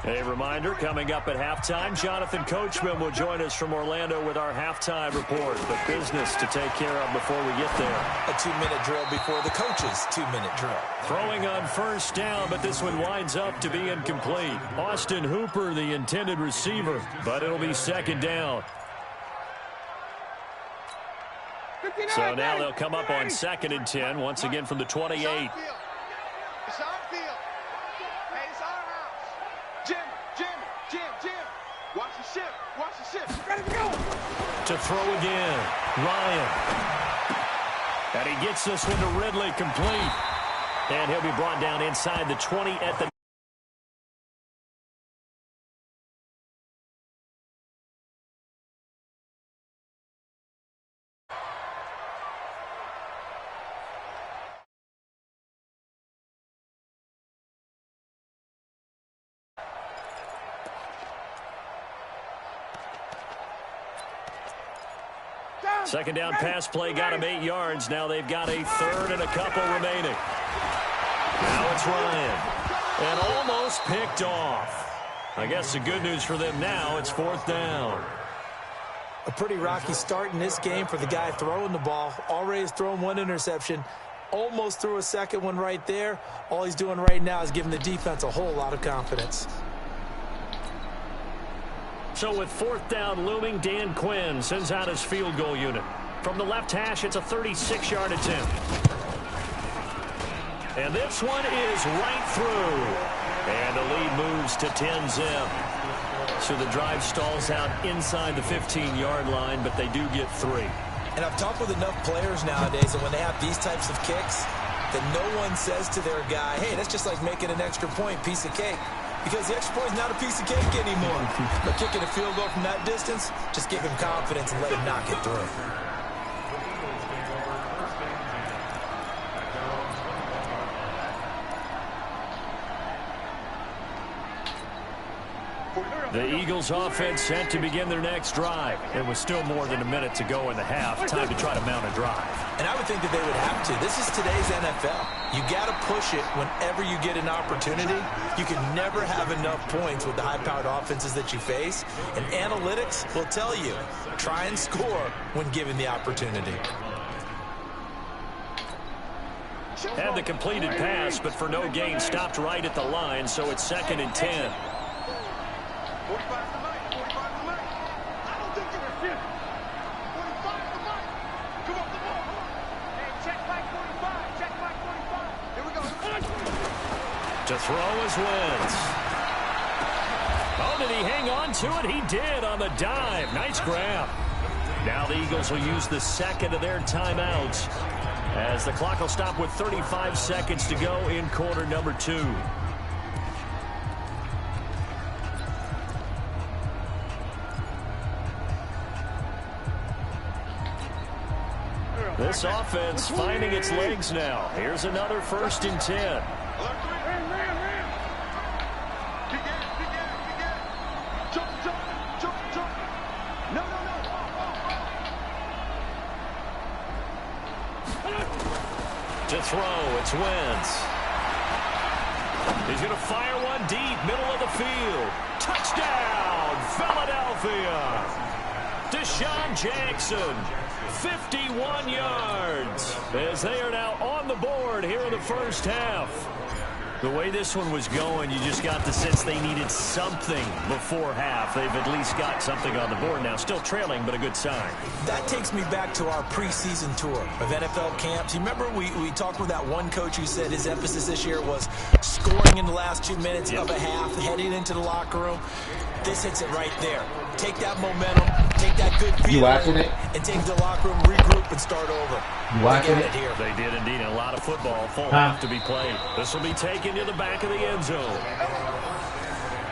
A reminder, coming up at halftime, Jonathan Coachman will join us from Orlando with our halftime report. But business to take care of before we get there. A 2-minute drill before the coach's 2-minute drill. Throwing on first down, but this one winds up to be incomplete. Austin Hooper, the intended receiver, but it'll be second down. So now they'll come up on 2nd and 10, once again from the 28. It's our field. Hey, it's our house. Jim. Watch the ship. Ready to go. To throw again, Ryan. And he gets this one to Ridley, complete. And he'll be brought down inside the 20 at the... Second down pass play got him 8 yards. Now they've got a third and a couple remaining. Now it's Ryan. And almost picked off. I guess the good news for them now, it's 4th down. A pretty rocky start in this game for the guy throwing the ball. Already has thrown 1 interception. Almost threw a second one right there. All he's doing right now is giving the defense a whole lot of confidence. So with 4th down looming, Dan Quinn sends out his field goal unit. From the left hash, it's a 36-yard attempt. And this one is right through. And the lead moves to 10-zip. So the drive stalls out inside the 15-yard line, but they do get 3. And I've talked with enough players nowadays that when they have these types of kicks, that no one says to their guy, hey, that's just like making an extra point, piece of cake. Because the extra point is not a piece of cake anymore. But kicking a field goal from that distance, just give him confidence and let him knock it through. The Eagles offense set to begin their next drive. It was still more than a minute to go in the half. Time to try to mount a drive. And I would think that they would have to. This is today's NFL. You got to push it whenever you get an opportunity. You can never have enough points with the high-powered offenses that you face. And analytics will tell you, try and score when given the opportunity. Had the completed pass, but for no gain, stopped right at the line, so it's 2nd and 10. 45 to Mike. I don't think you were 45 to Mike. Come up the ball. Hey, check Mike 45. Check Mike 45. Here we go. To throw is Wentz. Oh, did he hang on to it? He did on the dive. Nice grab. Now the Eagles will use the second of their timeouts as the clock will stop with 35 seconds to go in quarter number 2. This offense finding its legs now. Here's another 1st and 10. To throw, it's Wentz. He's going to fire one deep, middle of the field. Touchdown, Philadelphia. Deshaun Jackson, 51 yards, as they are now on the board here in the first half. The way this one was going, you just got the sense they needed something before half. They've at least got something on the board now. Still trailing, but a good sign. That takes me back to our preseason tour of NFL camps. You remember we talked with that one coach who said his emphasis this year was scoring in the last 2 minutes of a half, heading into the locker room. This hits it right there. Take that momentum, take that good feeling, and take the locker room, regroup, and start over. You watching it? Here. They did indeed. A lot of football. Full half to be played. This will be taken to the back of the end zone.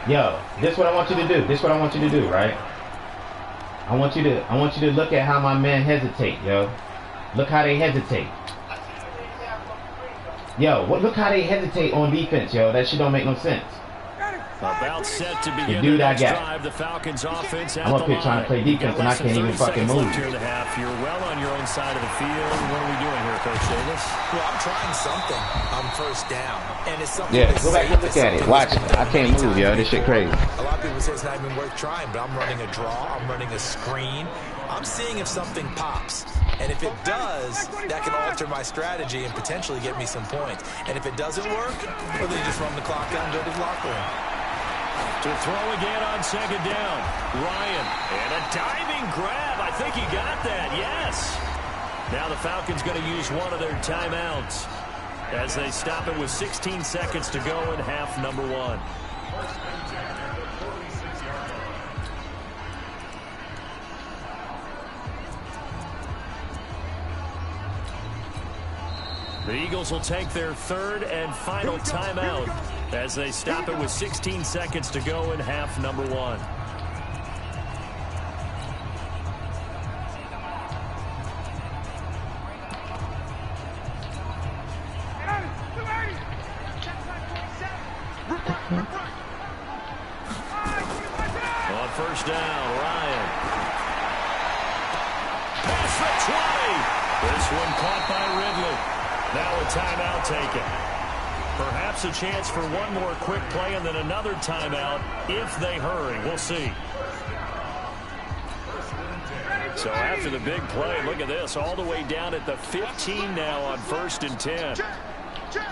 Yo, this is what I want you to do. This is what I want you to do, right? I want you to look at how my men hesitate, yo. Look how they hesitate. Yo, look how they hesitate on defense, yo. That shit don't make no sense. About set to begin the dude the I next got. drive. The Falcons offense at I'm up the here trying to play line. defense and I can't even fucking move. Here in the half. You're well on your own side of the field. What are we doing here, Coach Davis? Well, I'm trying something on first down, and it's something. Yeah, go back and look at it. Watch it. I can't move, yo. This shit crazy. A lot of people say it's not even worth trying, but I'm running a draw. I'm running a screen. I'm seeing if something pops. And if it does, that can alter my strategy and potentially get me some points. And if it doesn't work, well, then you just run the clock out and go to the locker room. To throw again on second down. Ryan. And a diving grab. I think he got that. Yes. Now the Falcons going to use one of their timeouts as they stop it with 16 seconds to go in half number 1. The Eagles will take their third and final timeout as they stop it with 16 seconds to go in half number 1. On first down, Ryan. Pass for 20. This one caught by Ridley. Now a timeout taken. Perhaps a chance for one more quick play and then another timeout if they hurry. We'll see. So after the big play, look at this. All the way down at the 15 now on 1st and 10. Check.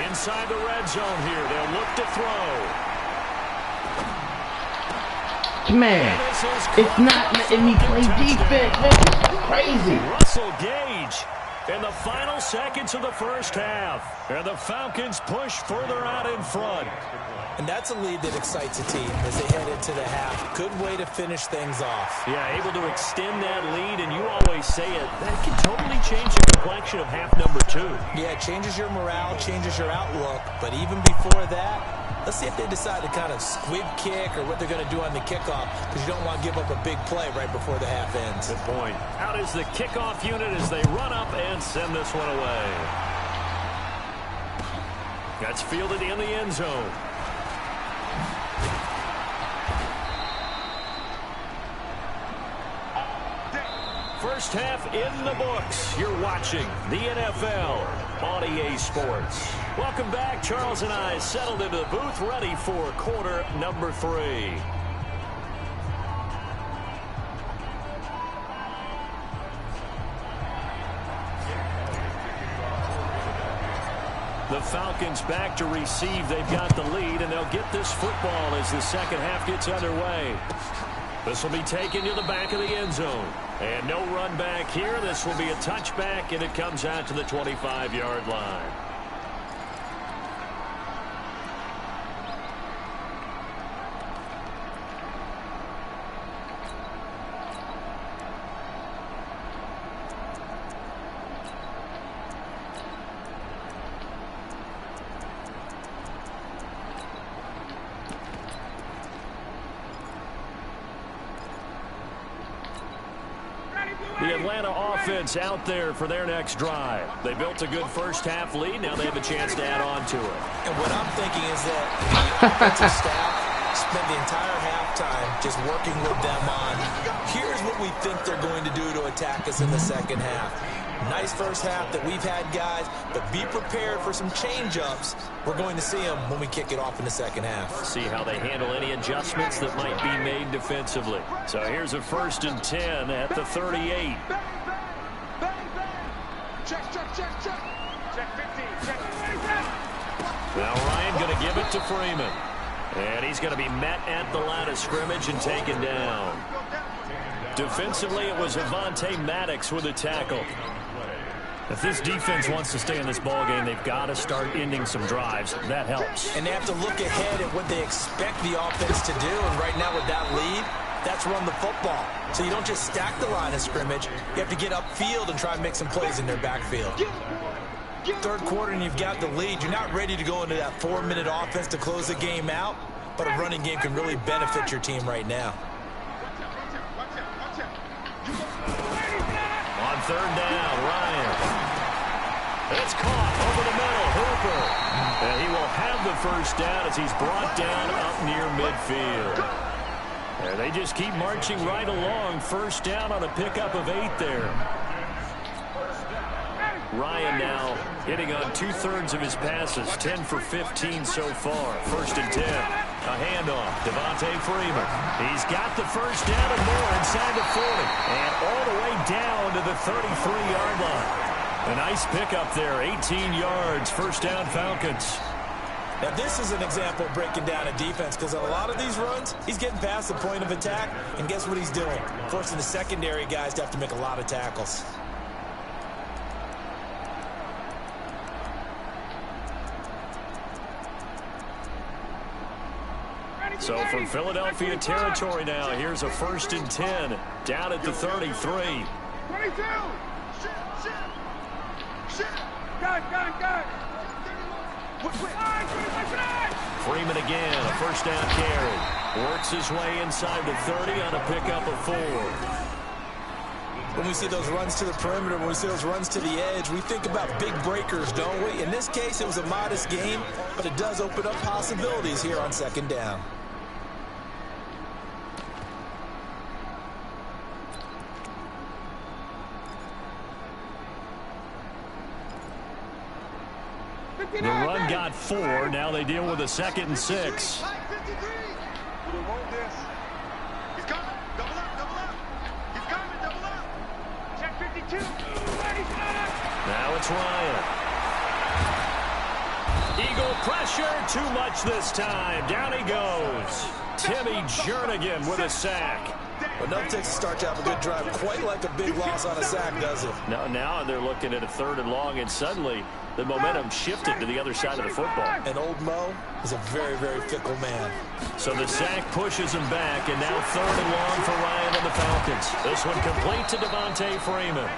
Inside the red zone here. They'll look to throw. Man, it's not letting me play defense, man. It's crazy. Russell Gage in the final seconds of the first half. And the Falcons push further out in front. And that's a lead that excites a team as they head into the half. Good way to finish things off. Yeah, able to extend that lead, and you always say it, that can totally change the complexion of half number 2. Yeah, it changes your morale, changes your outlook. But even before that, let's see if they decide to kind of squib kick or what they're going to do on the kickoff, because you don't want to give up a big play right before the half ends. Good point. Out is the kickoff unit as they run up and send this one away. That's fielded in the end zone. First half in the books. You're watching the NFL on EA Sports. Welcome back. Charles and I settled into the booth, ready for quarter number 3. The Falcons back to receive. They've got the lead, and they'll get this football as the second half gets underway. This will be taken to the back of the end zone. And no run back here. This will be a touchback, and it comes out to the 25-yard line. The Atlanta offense out there for their next drive. They built a good first half lead. Now they have a chance to add on to it. And what I'm thinking is that the offensive staff spent the entire halftime just working with them on, here's what we think they're going to do to attack us in the second half. Nice first half that we've had, guys, but be prepared for some change-ups. We're going to see them when we kick it off in the second half. See how they handle any adjustments that might be made defensively. So here's a 1st and 10 at the 38. Check. Check 15. Check. Now Ryan going to give it to Freeman. And he's going to be met at the line of scrimmage and taken down. Defensively, it was Avonte Maddox with a tackle. If this defense wants to stay in this ballgame, they've got to start ending some drives. That helps. And they have to look ahead at what they expect the offense to do. And right now with that lead, that's run the football. So you don't just stack the line of scrimmage. You have to get upfield and try and make some plays in their backfield. Third quarter and you've got the lead. You're not ready to go into that 4-minute offense to close the game out. But a running game can really benefit your team right now. On third down, Ryan. It's caught over the keeper. And he will have the first down as he's brought down up near midfield. And they just keep marching right along. First down on a pickup of 8 there. Ryan now hitting on 2/3 of his passes, 10 for 15 so far. 1st and 10. A handoff. Devontae Freeman. He's got the first down and more inside the 40. And all the way down to the 33-yard line. A nice pickup there. 18 yards. First down, Falcons. Now, this is an example of breaking down a defense because on a lot of these runs, he's getting past the point of attack. And guess what he's doing? Forcing the secondary guys to have to make a lot of tackles. So from Philadelphia territory now, here's a 1st and 10 down at the 33. 22. Got. Freeman again, a first down carry. Works his way inside the 30 on a pickup of 4. When we see those runs to the perimeter, when we see those runs to the edge, we think about big breakers, don't we? In this case, it was a modest game, but it does open up possibilities here on 2nd down. The run got 4. Now they deal with a 2nd and 6. He's coming. Double up. He's coming. Double up. Check 52. Now it's Ryan. Eagle pressure. Too much this time. Down he goes. Timmy Jernigan with a sack. But nothing takes a start to have a good drive quite like a big loss on a sack, does it? Now they're looking at a 3rd and long, and suddenly the momentum shifted to the other side of the football. And old Mo is a very, very fickle man. So the sack pushes him back, and now 3rd and long for Ryan and the Falcons. This one complete to Devontae Freeman.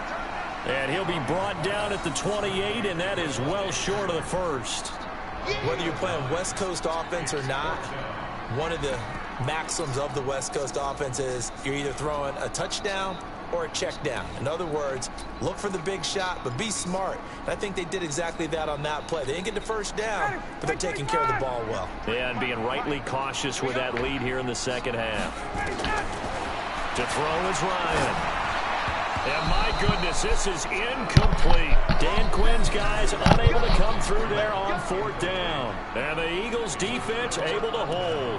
And he'll be brought down at the 28, and that is well short of the 1st. Whether you're playing West Coast offense or not, one of the maxims of the West Coast offense is you're either throwing a touchdown or a check down. In other words, look for the big shot, but be smart. And I think they did exactly that on that play. They didn't get the first down, but they're taking care of the ball well. Yeah, and being rightly cautious with that lead here in the 2nd half. To throw is Ryan. And my goodness, this is incomplete. Dan Quinn's guys unable to come through there on 4th down. And the Eagles defense able to hold.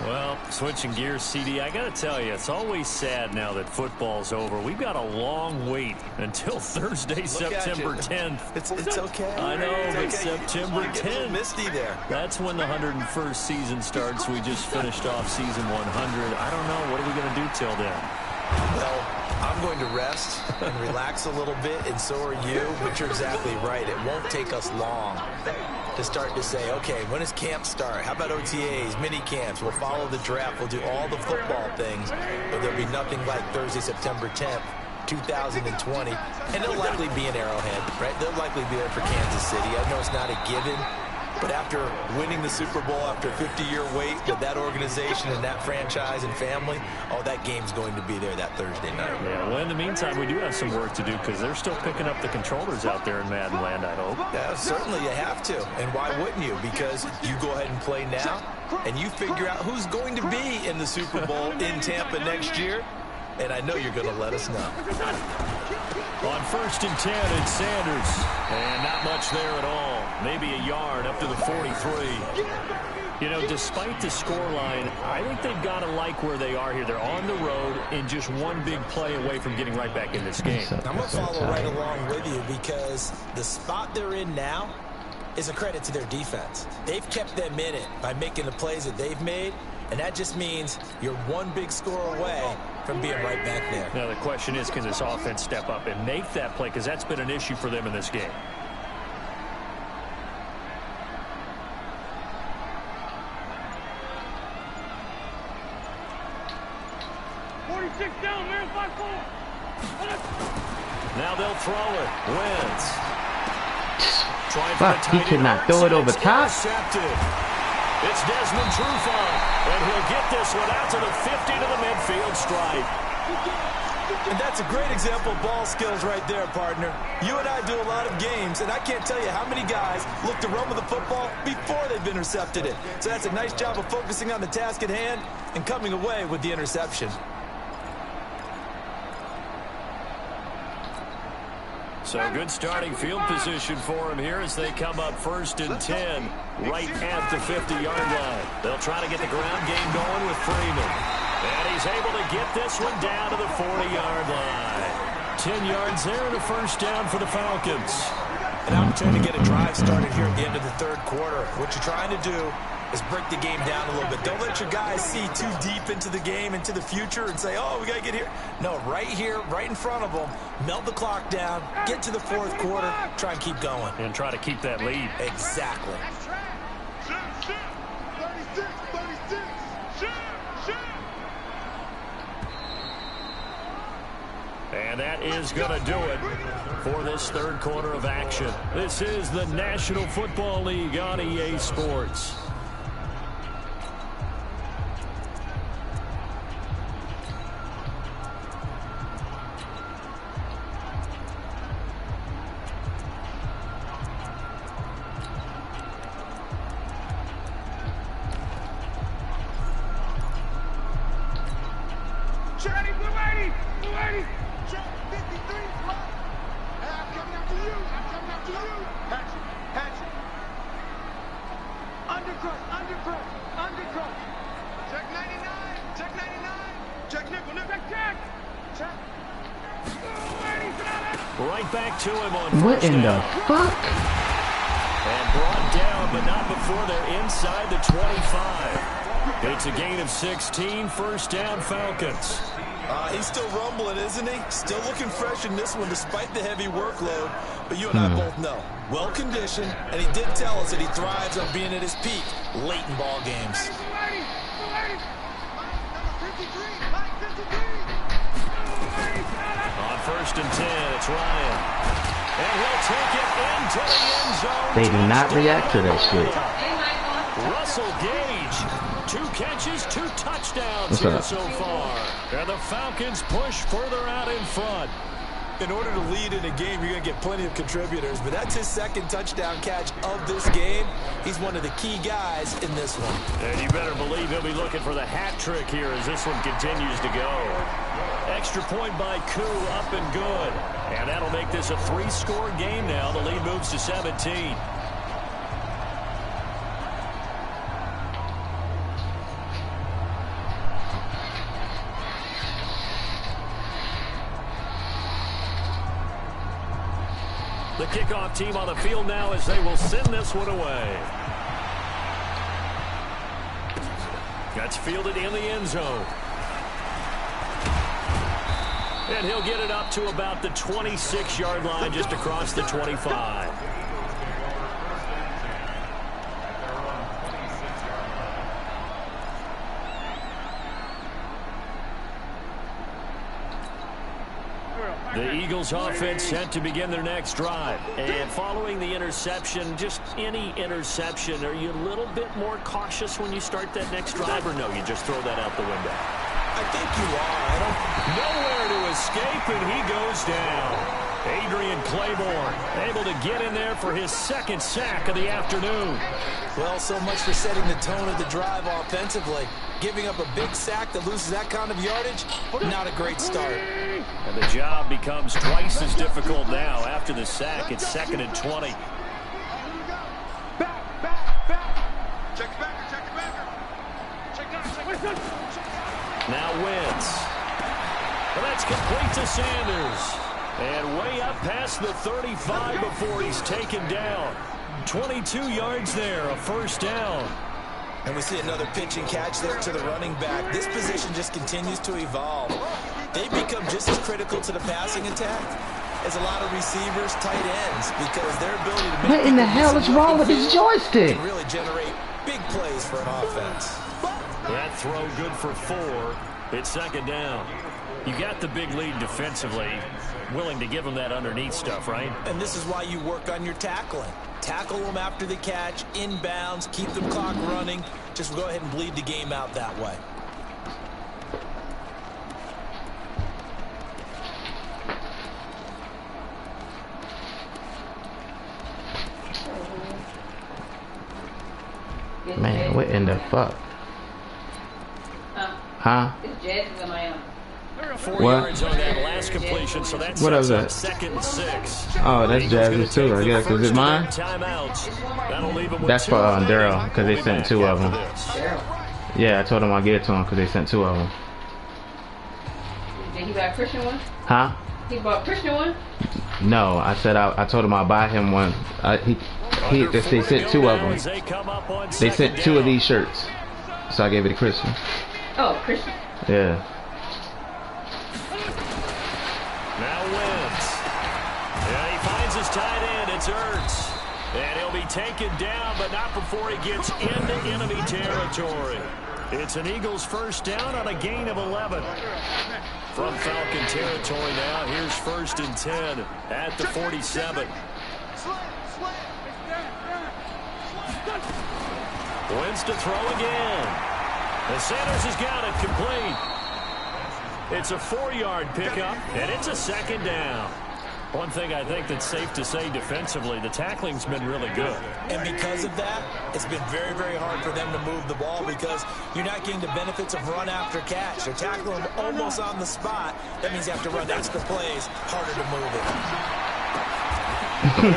Well, switching gears, CD, I got to tell you, it's always sad now that football's over. We've got a long wait until Thursday, September 10th. It's okay. I know, but okay. September 10th. Misty there. That's when the 101st season starts. We just finished off season 100. I don't know. What are we going to do till then? Well, I'm going to rest and relax a little bit, and so are you. But you're exactly right. It won't take us long to start to say, okay, when does camp start? How about OTAs, mini camps? We'll follow the draft. We'll do all the football things, but there'll be nothing like Thursday, September 10th, 2020. And they'll likely be in Arrowhead, right? They'll likely be there for Kansas City. I know it's not a given, but after winning the Super Bowl, after a 50-year wait with that organization and that franchise and family, oh, that game's going to be there that Thursday night. Yeah, well, in the meantime, we do have some work to do because they're still picking up the controllers out there in Madden Land, I hope. Yeah, certainly you have to. And why wouldn't you? Because you go ahead and play now, and you figure out who's going to be in the Super Bowl in Tampa next year, and I know you're going to let us know. On 1st and 10, it's Sanders. And not much there at all. Maybe a yard up to the 43. You know, despite the scoreline, I think they've got to like where they are here. They're on the road and just one big play away from getting right back in this game. I'm going to follow right along with you because the spot they're in now is a credit to their defense. They've kept them in it by making the plays that they've made, and that just means you're one big score away from being right back there. Now, the question is, can this offense step up and make that play? Because that's been an issue for them in this game. Down, man, 5-4. Now they'll throw it. Wentz. Fuck, he could not throw it over top. It's Desmond Trufant, and he'll get this one out to the 50 to the midfield stripe. And that's a great example of ball skills right there, partner. You and I do a lot of games, and I can't tell you how many guys look to run with the football before they've intercepted it. So that's a nice job of focusing on the task at hand and coming away with the interception. So good starting field position for him here as they come up 1st and 10 right at the 50-yard line. They'll try to get the ground game going with Freeman. And he's able to get this one down to the 40-yard line. 10 yards there and a first down for the Falcons. An opportunity to get a drive started here at the end of the third quarter. What you're trying to do is break the game down a little bit. Don't let your guys see too deep into the game, into the future, and say, oh, we got to get here. No, right here, right in front of them, melt the clock down, get to the fourth quarter, try and keep going. And try to keep that lead. Exactly. 36, 36. And that is going to do it for this third quarter of action. This is the National Football League on EA Sports. Johnny, blue lady, blue lady. Check 53, right. I'm coming after you. I'm coming after you. Hatchet, hatchet. Undercrush, undercrush, undercrush. Check 99, check 99. Check nickel, nickel. Check, check. Check. Right back to him on What first in the down. fuck? And brought down, but not before they're inside the 25. It's a gain of 16, first down Falcons. He's still rumbling, isn't he? Still looking fresh in this one despite the heavy workload. But you and I both know, well-conditioned, and he did tell us that he thrives on being at his peak late in ball games. On 1st and 10, it's Ryan. And he'll take it into the end zone. They do not react to that shit. Russell Gage, 2 catches, 2 touchdowns What's here up? so far. And the Falcons push further out in front. In order to lead in a game, you're going to get plenty of contributors, but that's his second touchdown catch of this game. He's one of the key guys in this one. And you better believe he'll be looking for the hat trick here as this one continues to go. Extra point by Koo, up and good. And that'll make this a 3-score game now. The lead moves to 17. The kickoff team on the field now as they will send this one away. That's fielded in the end zone. And he'll get it up to about the 26-yard line, just across the 25. The Eagles offense set to begin their next drive. And following the interception, just any interception, are you a little bit more cautious when you start that next drive, or no, you just throw that out the window? I think you are. Nowhere to escape, and he goes down. Adrian Claiborne able to get in there for his second sack of the afternoon. Well, so much for setting the tone of the drive offensively. Giving up a big sack that loses that kind of yardage, not a great start. And the job becomes twice as difficult now. After the sack, it's 2nd and 20. Back, back, back. Check the backer, check the backer. Check out, check out. Now Wentz. Well, that's complete to Sanders. And way up past the 35 before he's taken down. 22 yards there, a first down. And we see another pitch and catch there to the running back. This position just continues to evolve. They become just as critical to the passing attack as a lot of receivers, tight ends, because their ability to make What in the hell is wrong with this joystick? can really generate big plays for an offense. That throw good for 4. It's 2nd down. You got the big lead defensively. Willing to give them that underneath stuff, right? And this is why you work on your tackling. Tackle them after the catch, inbounds, keep the clock running. Just go ahead and bleed the game out that way. Man, what in the fuck? Huh? It's Jazz in Atlanta. 4 What? yards on that last completion, so that's What is that? 2nd and 6. Oh, that's Jazz's too, I guess. Is it mine? That'll leave him with That's for 2. Daryl, because they We'll be sent back 2 of after them. this. Yeah, I told him I'll get it to him because they sent 2 of them. Did he buy a Christian one? Huh? He bought a Christian one? No, I said I told him I'll buy him one. They sent 2 of them. They sent 2 of these shirts, so I gave it to Christian. Oh, Christian. Yeah. Now wins. Yeah, he finds his tight end. It's Ertz. And he'll be taken down, but not before he gets into enemy territory. It's an Eagles first down on a gain of 11. From Falcon territory now, here's 1st and 10 at the 47. Wins to throw again. And Sanders has got it complete. It's a 4-yard pickup, and it's a 2nd down. One thing I think that's safe to say defensively, the tackling's been really good. And because of that, it's been very, very hard for them to move the ball because you're not getting the benefits of run after catch. They're tackling them almost on the spot. That means you have to run extra plays, harder to move it.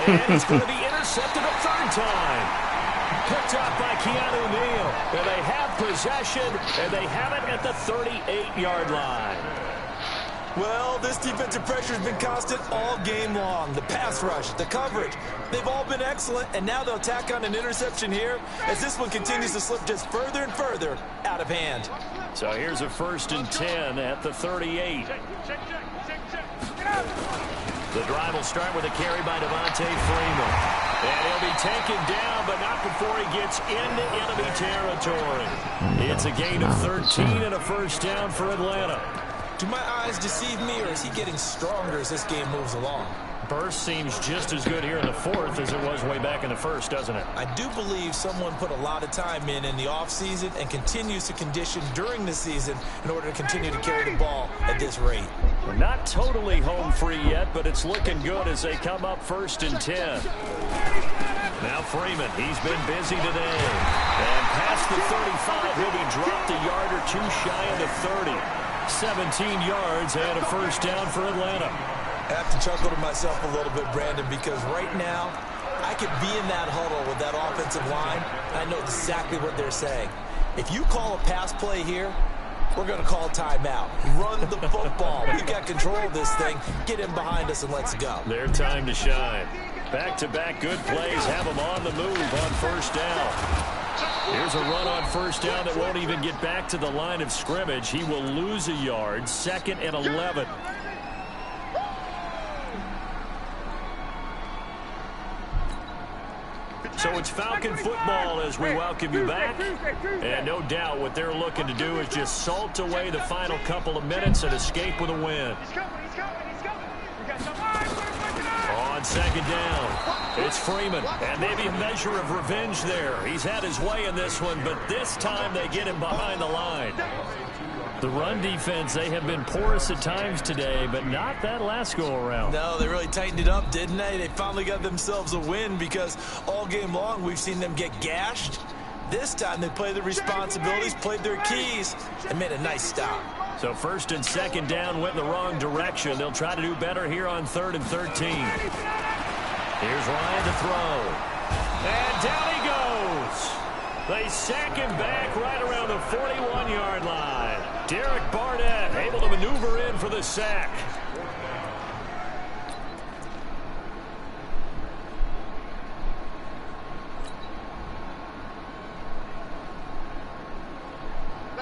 And it's going to be intercepted a 3rd time. Picked up by Keanu Neal. And they have possession, and they have it at the 38-yard line. Well, this defensive pressure has been constant all game long. The pass rush, the coverage, they've all been excellent, and now they'll tack on an interception here as this one continues to slip just further and further out of hand. So here's a 1st and 10 at the 38. The drive will start with a carry by Devontae Freeman. And he'll be taken down, but not before he gets into enemy territory. It's a gain of 13 and a 1st down for Atlanta. Do my eyes deceive me, or is he getting stronger as this game moves along? Burst seems just as good here in the 4th as it was way back in the 1st, doesn't it? I do believe someone put a lot of time in the offseason and continues to condition during the season in order to continue to carry the ball at this rate. We're not totally home free yet, but it's looking good as they come up 1st and 10. Now Freeman, he's been busy today. And past the 35, he'll be dropped a yard or 2 shy of the 30. 17 yards and a 1st down for Atlanta. I have to chuckle to myself a little bit, Brandon, because right now I could be in that huddle with that offensive line. I know exactly what they're saying. If you call a pass play here, we're going to call timeout. Run the football. We've got control of this thing. Get him behind us and let's go. Their time to shine. Back-to-back good plays have them on the move on 1st down. Here's a run on 1st down that won't even get back to the line of scrimmage. He will lose a yard. 2nd and 11. So it's Falcon football as we welcome you back. And no doubt what they're looking to do is just salt away the final couple of minutes and escape with a win. On 2nd down, it's Freeman. And maybe a measure of revenge there. He's had his way in this one, but this time they get him behind the line. The run defense, they have been porous at times today, but not that last go-around. No, they really tightened it up, didn't they? They finally got themselves a win because all game long we've seen them get gashed. This time they played their responsibilities, played their keys, and made a nice stop. So 1st and 2nd down went in the wrong direction. They'll try to do better here on 3rd and 13. Here's Ryan to throw. And down he goes. They sack him back right around the 41-yard line. Derek Barnett able to maneuver in for the sack.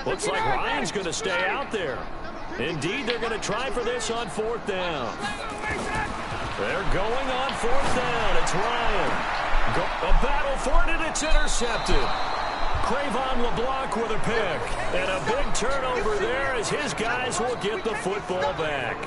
Looks like Ryan's going to stay out there. Indeed, they're going to try for this on 4th down. They're going on 4th down. It's Ryan. A battle for it, and it's intercepted. Crayvon LeBlanc with a pick. And a big turnover there as his guys will get the football back.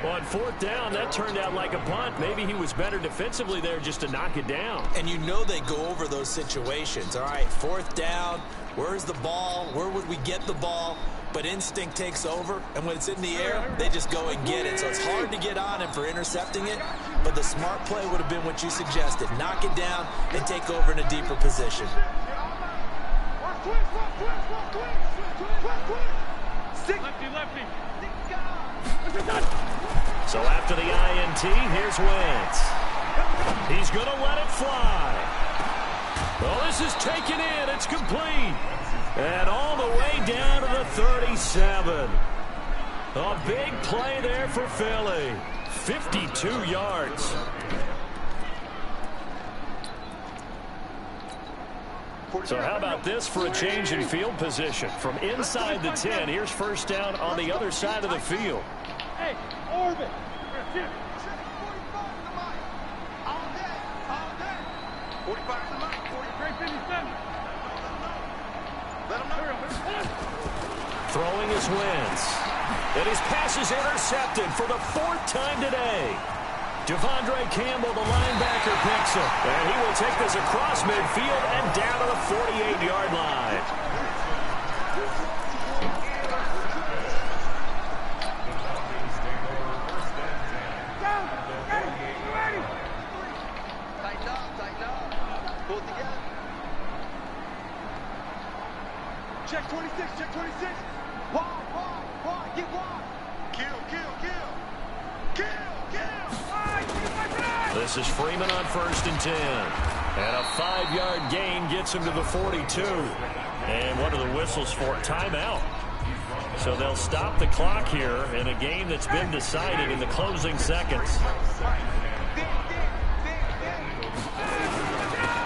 On 4th down, that turned out like a punt. Maybe he was better defensively there just to knock it down. And you know they go over those situations. All right, 4th down. Where's the ball? Where would we get the ball? But instinct takes over, and when it's in the air, they just go and get it. So it's hard to get on him for intercepting it, but the smart play would have been what you suggested. Knock it down and take over in a deeper position. Lefty. So after the INT, here's Wentz. He's going to let it fly. Well, this is taken in. It's complete. And all the way down to the 37. A big play there for Philly. 52 yards. So how about this for a change in field position? From inside the 10, here's first down on the other side of the field. Hey, orbit. 45 to the mic. 43-57. Let him know. Throwing his Wentz. And his pass is intercepted for the 4th time today. Devondre Campbell, the linebacker, picks it. And he will take this across midfield and down to the 48-yard line. Tighten up. Pull it together. Check 26, check 26. Wide, get wide. Kill. This is Freeman on 1st and 10. And a 5-yard gain gets him to the 42. And what are the whistles for? Timeout. So they'll stop the clock here in a game that's been decided in the closing seconds.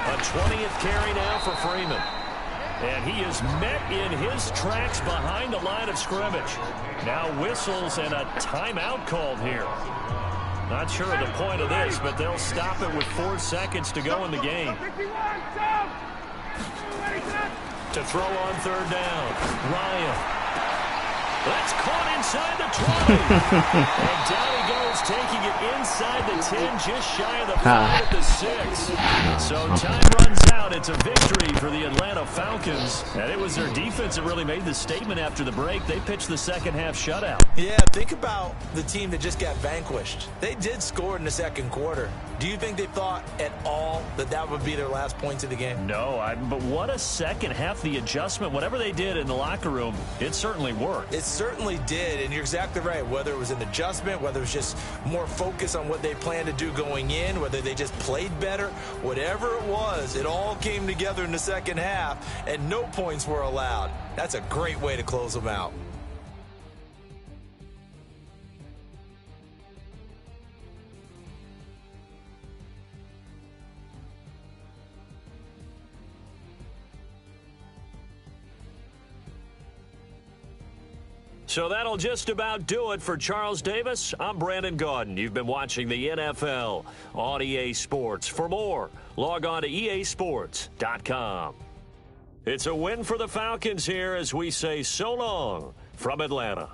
A 20th carry now for Freeman. And he is met in his tracks behind the line of scrimmage. Now whistles and a timeout called here. Not sure of the point of this, but they'll stop it with 4 seconds to go in the game. To throw on 3rd down, Ryan. That's caught inside the 20. And down he goes, taking it inside the 10, just shy of the 5 at the 6. So time runs out. It's a victory for the Atlanta Falcons. And it was their defense that really made the statement after the break. They pitched the second half shutout. Yeah, think about the team that just got vanquished. They did score in the 2nd quarter. Do you think they thought at all that that would be their last points of the game? No, but what a second half. The adjustment, whatever they did in the locker room, it certainly worked. It certainly did, and you're exactly right. Whether it was an adjustment, whether it was just more focus on what they planned to do going in, whether they just played better, whatever it was, it all came together in the 2nd half, and no points were allowed. That's a great way to close them out. So that'll just about do it for Charles Davis. I'm Brandon Gaudin. You've been watching the NFL on EA Sports. For more, log on to easports.com. It's a win for the Falcons here as we say so long from Atlanta.